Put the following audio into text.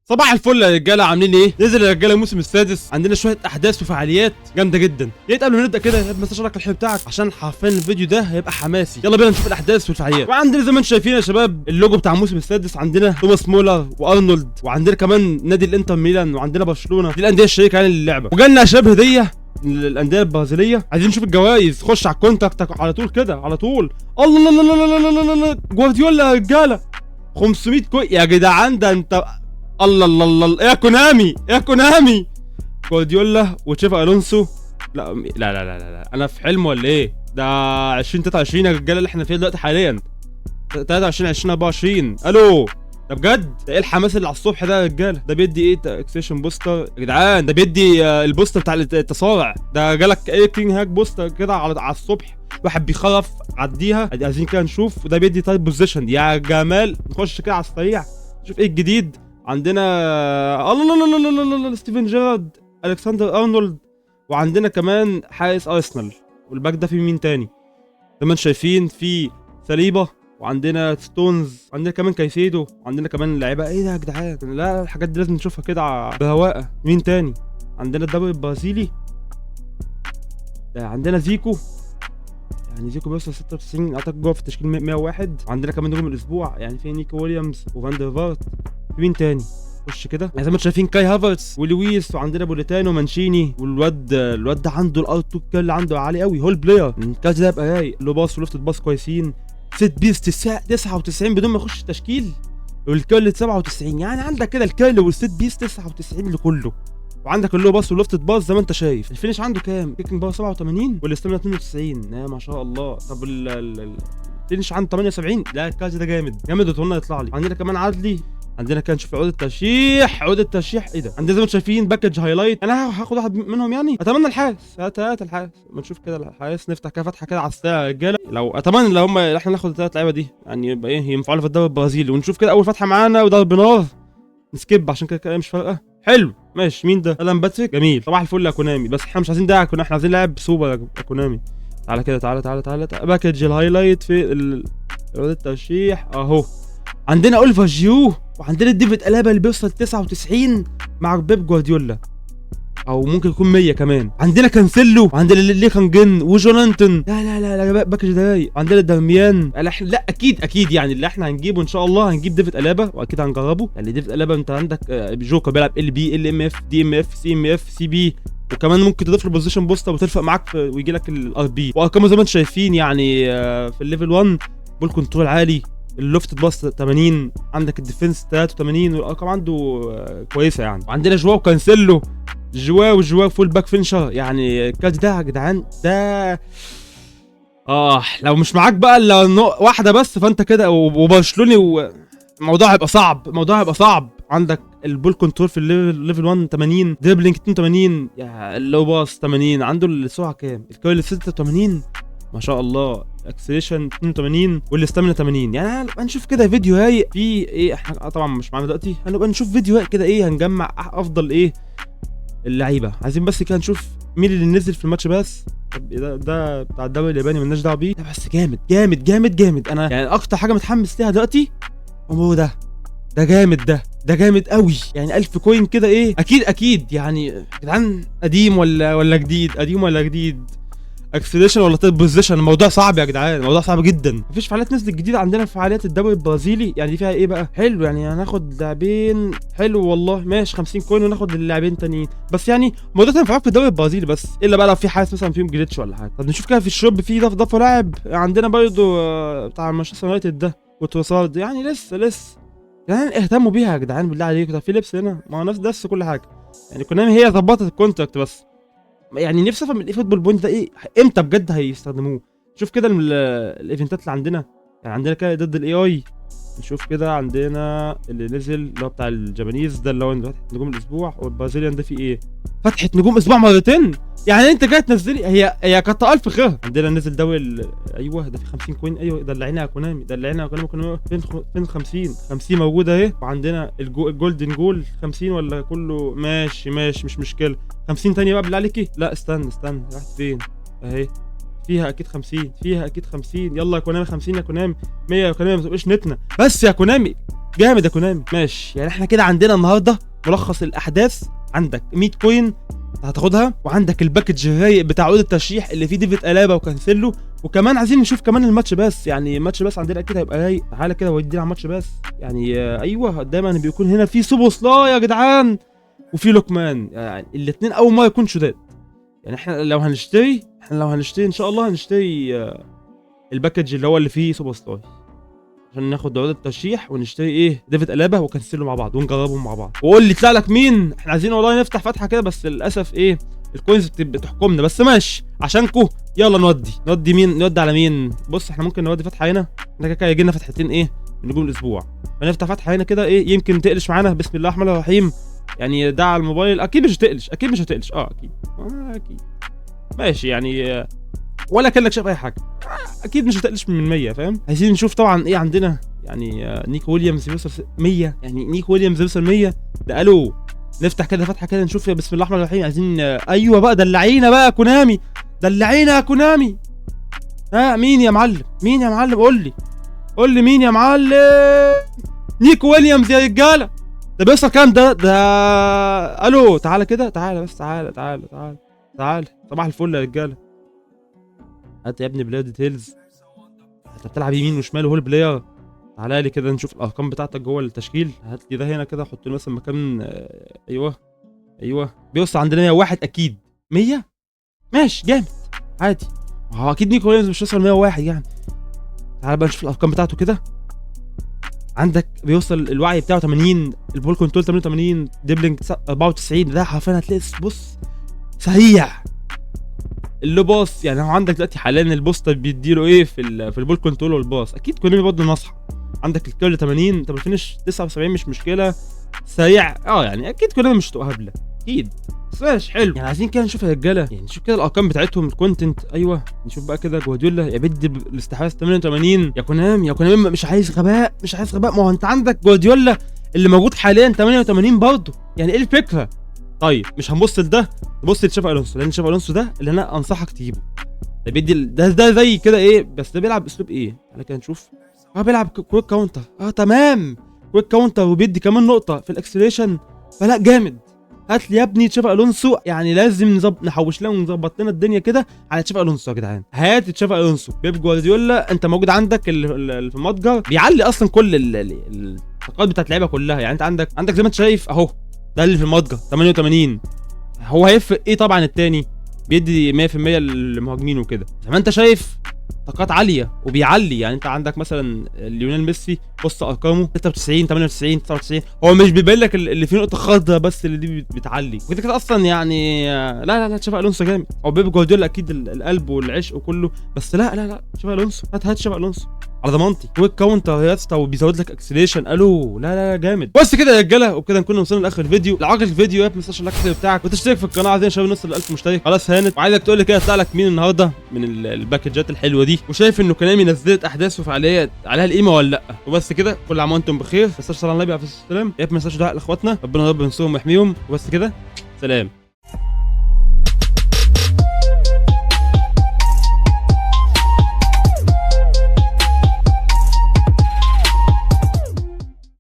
صباح الفل يا رجاله، عاملين ايه؟ نزل يا رجاله الموسم السادس، عندنا شويه احداث وفعاليات جامده جدا. يا ريت قبل ما نبدا كده ما تشترك الحلو بتاعك عشان حرفيا الفيديو ده هيبقى حماسي. يلا بينا نشوف الاحداث والفعاليات. وعندنا زي ما انتم شايفين يا شباب اللوجو بتاع الموسم السادس، عندنا توماس مولر وارنولد، وعندنا كمان نادي الانتر ميلان، وعندنا برشلونه. دي الانديه الشريكه يعني للعبه. وجالنا يا شباب هديه للانديه البرازيليه. عايزين نشوف الجوائز، خش على الكونتاكت على طول كده على طول. الله الله الله الله الله الله الله، جوارديولا يا رجاله 500 يا جدعان، ده انت الله الله الله. يا كونامي يا كونامي، جوارديولا وتشافي الونسو. لا لا لا لا لا، انا في حلم ولا ايه؟ ده 2023 يا رجاله اللي احنا فيه دلوقتي حاليا، 23 2024. الو، ده بجد؟ ده ايه الحماس اللي على الصبح ده يا رجاله؟ ده بيدي ايه؟ اكسيشن بوستر يا جدعان، ده بيدي البوستر بتاع التصارع. ده جالك ايه؟ كينج هاك بوستر كده على الصبح، واحد بيخرف عديها. عايزين كده نشوف. وده بيدي تايب بوزيشن يا جمال. نخش كده على السريع نشوف ايه الجديد. عندنا الله الله الله الله الله، ستيفن جيرارد، الكسندر ارنولد، وعندنا كمان حارس ارسنال. والباك ده في مين تاني؟ زي ما انتم شايفين في سليبه، وعندنا ستونز، عندنا كمان كايسيدو، وعندنا كمان لعيبه. ايه ده يا جدعان؟ لا الحاجات دي لازم نشوفها كده بهواء. مين تاني؟ عندنا الدوري البرازيلي ده، عندنا زيكو. يعني زيكو بيوصل 96 اعتقد جوه في التشكيل 101. وعندنا كمان نجوم الاسبوع، يعني في نيكو ويليامز وفان دير فارت. مين تاني؟ خش كده. يعني زي ما انتم شايفين كاي هافرتس ولويس، وعندنا بوليتانو مانشيني، الواد ده عنده الار 2 اللي عنده عالي قوي، هول بلاير. الكاج ده يبقى رايق، له باص ولفت باص كويسين. سيت بيس 99 بدون ما يخش التشكيل، والكيرل 97. يعني عندك كده الكيرل والسيت بيس 99 لكله. وعندك اللو باص ولفت باص زي ما انت شايف. الفينش عنده كام؟ كيكنج باور 87 والاستامينا 92. ما شاء الله. طب الفينش عنده 78. لا الكاج ده جامد جامد، وتقولنا يطلع لي. عندنا كمان عدلي. عندنا كان نشوف عقود الترشيح. عقود الترشيح ايه ده؟ عندنا زي ما انتم شايفين باكج هايلايت. انا هاخد واحد منهم يعني. اتمنى الحارس. هات الحارس. ما نشوف كده الحارس. نفتح كده فتحه كده على الساعه يا رجاله. لو اتمنى لو احنا ناخد الثلاث لعيبه دي، يعني يبقى ايه، ينفعوا في الدوري البرازيلي. ونشوف كده اول فتحه معانا وضرب نار. نسكيب عشان كده مش فارقه. حلو ماشي. مين ده؟ الان باتريك. جميل. صباح الفل يا كونامي. بس احنا مش عايزين ده، احنا عايزين لاعب سوبر يا كونامي. تعالى كده، تعالى باكج الهايلايت في عقود الترشيح اهو. عندنا اوليفر جيرو، وعندنا ديفيد الابا اللي بيوصل 99 مع بيب جوارديولا، او ممكن يكون 100 كمان. عندنا كانسيلو، وعندنا ليخانجن وجونانتون. لا باكج ده رايق. عندنا دارميان. لا اكيد يعني اللي احنا هنجيبه ان شاء الله هنجيب ديفيد الابا، واكيد هنجربه. يعني ديفيد الابا انت عندك جوكر بيلعب ال بي ال ام اف دي ام اف سي ام اف سي بي، وكمان ممكن تضيف له بوزيشن بوستر وترفق معاك ويجي لك الار بي. وارقامه زي ما انتم شايفين يعني في الليفل 1 بول كنترول عالي، اللوفت باص 80، عندك الديفنس 83، والارقام عنده كويسه يعني. وعندنا جواو كانسيلو، جواو فول باك فينشر. يعني الكاج ده يا جدعان ده لو مش معاك بقى الا واحده بس فانت كده وبرشلوني، الموضوع هيبقى صعب. عندك البول كنترول في الليفل 1 80، دريبلينج 82، اللو باص 80، عنده السرعه كام؟ الكيرل 86 ما شاء الله، اكسلريشن 82، والاستامينا 80. يعني هنشوف كده فيديو رايق في ايه. احنا طبعا مش معانا دلوقتي، هنبقى نشوف فيديو رايق كده ايه، هنجمع افضل ايه اللعيبه. عايزين بس كده نشوف مين اللي نزل في الماتش بس. طب ده بتاع الدوري الياباني مالناش دعوه بيه. ده بس جامد. انا يعني اكتر حاجه متحمس ليها دلوقتي هو ده جامد قوي. يعني 1000 كوين كده ايه. اكيد يعني يا جدعان، قديم ولا جديد؟ اكسلريشن ولا تايب بوزيشن؟ الموضوع صعب يا جدعان، الموضوع صعب جدا. مفيش فعاليات نزلت جديده عندنا في فعاليات الدوري البرازيلي. يعني دي فيها ايه بقى؟ حلو، يعني هناخد لاعبين. حلو والله ماشي، 50 كوين وناخد اللاعبين تانيين. بس يعني الموضوع ده في الدوري البرازيلي بس، الا بقى لو في حارس مثلا فيهم جليتش ولا حاجه. طب نشوف كده في الشوب في ضافوا لاعب. عندنا برضه بتاع مانشستر يونايتد ده وتروسارد. يعني لسه يعني اهتموا بيها يا جدعان بالله عليكم. ده في لبس هنا، ما هو نفس كل حاجه. يعني كونامي هي ظبطت الكونتراكت بس. يعني نفسي افهم الاي فوتبول بوينت ده ايه، امتى بجد هيستخدموه. شوف كده الايفنتات اللي عندنا. يعني عندنا كده ضد الاي اي. نشوف كده عندنا اللي نزل اللي هو بتاع الجابانيز ده، اللي هو فتحة نجوم الاسبوع. والبرازيليان ده فيه ايه؟ فتحة نجوم اسبوع مرتين. يعني انت جاي تنزلي، هي كتر الف خير. عندنا نزل دوري ايوه ده في 50 كوين. ايوه دلعينا يا كونامي كانوا فين 50 موجوده اهي. وعندنا الجولدن جول 50 ولا كله ماشي مش مشكله. 50 تانية بقى بالله عليكي. لا استنى راحت فين اهي. فيها اكيد 50، فيها اكيد 50. يلا يا كونامي 50 يا كونامي، 100 يا كونامي، ما تبقاش نتنا بس يا كونامي. جامد يا كونامي. ماشي، يعني احنا كده عندنا النهارده ملخص الاحداث. عندك 100 كوين هتاخدها، وعندك الباكج الرايق بتاع عقود الترشيح اللي فيه ديفيد الابا وكانسيلو، وكمان عايزين نشوف كمان الماتش بس. يعني الماتش بس عندنا اكيد هيبقى رايق. تعالى كده ودينا على الماتش بس. يعني ايوه دايما بيكون هنا في سوبوسلاي يا جدعان وفي لوكمان، يعني الاثنين اول ما يكون شداد. يعني احنا لو هنشتري ان شاء الله هنشتري الباكج اللي هو اللي فيه سوبوسلاي عشان ناخد عقود الترشيح، ونشتري ايه ديفيد الابا وكانسيلو مع بعض ونجربهم مع بعض. وقول لي طلع لك مين. احنا عايزين والله نفتح فتحه كده، بس للاسف ايه الكوينز بتحكمنا، بس ماشي عشانكو. يلا نودي مين، نودي على مين؟ بص احنا ممكن نودي فتحه هنا، احنا كده يجي لنا فتحتين ايه من نجوم الاسبوع، فنفتح فتحه هنا كده ايه يمكن تقلش معانا. بسم الله الرحمن الرحيم. يعني ده على الموبايل اكيد مش هتقلش، اكيد ماشي يعني ولا كانك شايف اي حاجه، اكيد مش هتقلش من 100. فاهم؟ عايزين نشوف طبعا ايه عندنا. يعني نيكو ويليامز يوصل 100، يعني نيكو ويليامز يوصل 100 ده الو. نفتح كده فتحه كده نشوف بسم الله الرحمن الرحيم. عايزين ايوه بقى دلعينا بقى كونامي، دلعينا يا كونامي. ها مين يا معلم؟ قول لي مين يا معلم؟ نيكو ويليامز يا رجاله. ده بيوصل كام ده الو. تعالى كده، تعالى بس، تعالى. صباح الفل يا رجاله. هات يا ابني بلاي ديتيلز. انت بتلعب يمين وشمال وهول بلاير. تعالى لي كده نشوف الارقام بتاعتك جوه التشكيل. هات لي ده هنا كده، حط له مثلا مكان ايوه بيوصل عندنا 101 اكيد. 100 ماشي جامد عادي. هو اكيد نيكو ويليامز مش هيوصل 101 يعني. تعالى بقى نشوف الارقام بتاعته كده. عندك بيوصل الوعي بتاعه 80، البول كنترول 88، ديبلينج 94. ده حرفيا هتلاقي بص سريع. اللي باص يعني هو عندك دلوقتي حاليا البوستر بيديله ايه في البول كنترول والباص. اكيد كونامي برضه نصح. عندك الكيرل 80، طب الفينش 79 مش مشكله، سريع يعني اكيد كونامي مش هتبقى هبله اكيد. بس ماشي حلو. يعني عايزين كده نشوف يا رجاله، يعني نشوف كده الارقام بتاعتهم الكونتنت. ايوه نشوف بقى كده جوارديولا يا بدي الاستحواذ 88. يا كونامي مش عايز غباء. ما هو انت عندك جوارديولا اللي موجود حاليا 88 برضه. يعني ايه الفكره؟ طيب مش هنبص لده، نبص لتشافي الونسو، لان تشافي الونسو ده اللي انا انصحك تجيبه. ده بيدي ده زي كده ايه، بس ده بيلعب اسلوب ايه؟ تعالى كده نشوف. بيلعب كويك كاونتر. تمام كويك كاونتر، وبيدي كمان نقطه في الاكسلريشن. فلا جامد. هات لي يا ابني تشافي الونسو. يعني لازم نحوش له ونظبط لنا الدنيا كده على تشافي الونسو يا جدعان. هات تشافي الونسو. بيب جوارديولا انت موجود عندك اللي في المتجر بيعلي اصلا كل الطاقات بتاعت اللعيبه كلها. يعني انت عندك زي ما انت شايف اهو، ده اللي في المتجر 88. هو هيفرق ايه طبعا؟ التاني بيدي 100% للمهاجمين وكده زي ما انت شايف، طاقات عاليه وبيعلي. يعني انت عندك مثلا ليونيل ميسي، بص ارقامه 96 98 99. هو مش بيبين لك اللي فيه نقطه خضراء بس اللي دي بتعلي وكده كده اصلا. يعني لا تشافي الونسو جامد. هو بيب جوارديولا اكيد القلب والعشق وكله، بس لا تشافي الونسو. هات تشافي الونسو على ضمانتي. كويك كاونتر يا اسطى، وبيزود لك اكسلريشن. الو لا جامد. بس كده يا رجاله، وبكده نكون وصلنا لاخر الفيديو. لو عجبك الفيديو ما تنساش اللايك بتاعك وتشترك في القناه. عايزين شباب نوصل ل 1000 مشترك. خلاص هانت. وعايزك تقول لي كده طلع لك مين النهارده من الباكجات الحلوه دي، وشايف انه كونامي نزلت احداث وفعاليات عليها القيمه ولا لا. وبس كده، كل عام وانتم بخير. ما تنساش صلاه على النبي عليه الصلاه والسلام. ما تنساش دعاء لاخواتنا، ربنا ينصرهم ويحميهم. وبس كده، سلام.